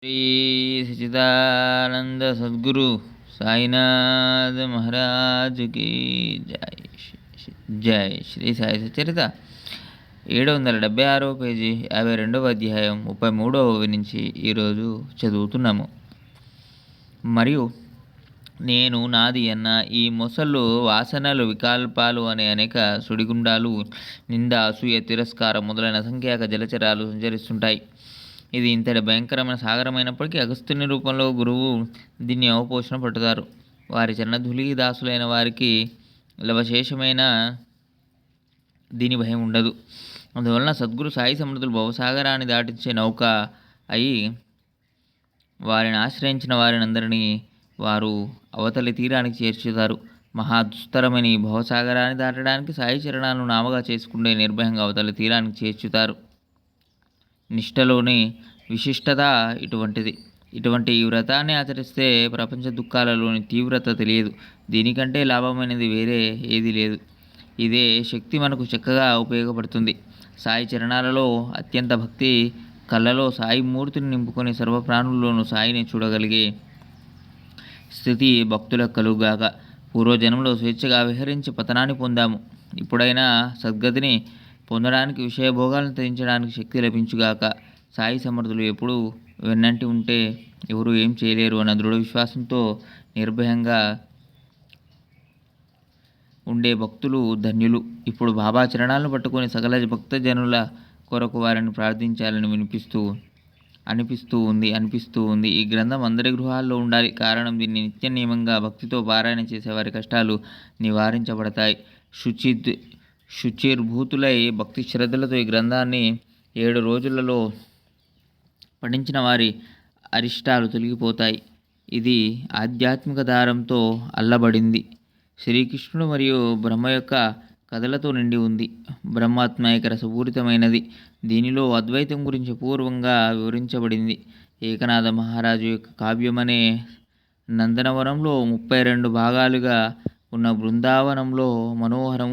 శ్రీ సచిదానంద సద్గురు సాయినాథ్ మహారాజుకి జై. జై శ్రీ సాయి సచరిత 776 పేజీ 52వ అధ్యాయం 33వ నుంచి ఈరోజు చదువుతున్నాము. మరియు నేను నాది అన్న ఈ మొసళ్ళు వాసనలు వికల్పాలు అనే అనేక సుడిగుండాలు, నింద, అసూయ, తిరస్కారం మొదలైన అసంఖ్యాక జలచరాలు సంచరిస్తుంటాయి. ఇది ఇంతటి భయంకరమైన సాగరమైనప్పటికీ అగస్త్యుని రూపంలో గురువు దీన్ని అవపోషణ పట్టుతారు. వారి చరణధూళి దాసులైన వారికి లవశేషమైన దీని భయం ఉండదు. అందువలన సద్గురు సాయి సమర్థులు భవసాగరాన్ని దాటించే నౌక అయి వారిని ఆశ్రయించిన వారినందరినీ వారు అవతలి తీరానికి చేర్చుతారు. మహా దుస్తరమైన ఈ భవసాగరాన్ని దాటడానికి సాయి చరణాలను నామగా చేసుకుంటే నిర్భయంగా అవతలి తీరానికి చేర్చుతారు. నిష్టలోని విశిష్టత ఇటువంటిది. ఇటువంటి ఈ వ్రతాన్ని ఆచరిస్తే ప్రపంచ దుఃఖాలలోని తీవ్రత తెలియదు. దీనికంటే లాభమైనది వేరే ఏది లేదు. ఇదే శక్తి మనకు చక్కగా ఉపయోగపడుతుంది. సాయి చరణాలలో అత్యంత భక్తి కళ్ళలో సాయి మూర్తిని నింపుకొని సర్వప్రాణుల్లోనూ సాయిని చూడగలిగే స్థితి భక్తులకు కలుగుగాక. పూర్వజన్మలో స్వేచ్ఛగా విహరించి పతనాన్ని పొందాము. ఇప్పుడైనా సద్గతిని పొందడానికి విషయభోగాలను త్యజించడానికి శక్తి లభించుగాక. సాయి సమర్థులు ఎప్పుడు వెన్నంటి ఉంటే ఎవరు ఏం చేయలేరు అన్న దృఢ విశ్వాసంతో నిర్భయంగా ఉండే భక్తులు ధన్యులు. ఇప్పుడు బాబా చరణాలను పట్టుకొని సకల భక్తజనుల కొరకు వారిని ప్రార్థించాలని అనిపిస్తూ ఉంది. ఈ గ్రంథం అందరి గృహాల్లో ఉండాలి. కారణం దీన్ని నిత్య నియమంగా భక్తితో పారాయణ చేసే వారి కష్టాలు నివారించబడతాయి. శుచిర్భూతులై భక్తి శ్రద్ధలతో ఈ గ్రంథాన్ని 7 రోజులలో పఠించిన వారి అరిష్టాలు తొలగిపోతాయి. ఇది ఆధ్యాత్మిక దారంతో అల్లబడింది. శ్రీకృష్ణుడు మరియు బ్రహ్మ యొక్క కథలతో నిండి ఉంది. బ్రహ్మాత్మైక రసపూరితమైనది. దీనిలో అద్వైతం గురించి పూర్వంగా వివరించబడింది. ఏకనాథ మహారాజు యొక్క కావ్యమనే నందనవనంలో 32 భాగాలుగా ఉన్న బృందావనంలో మనోహరము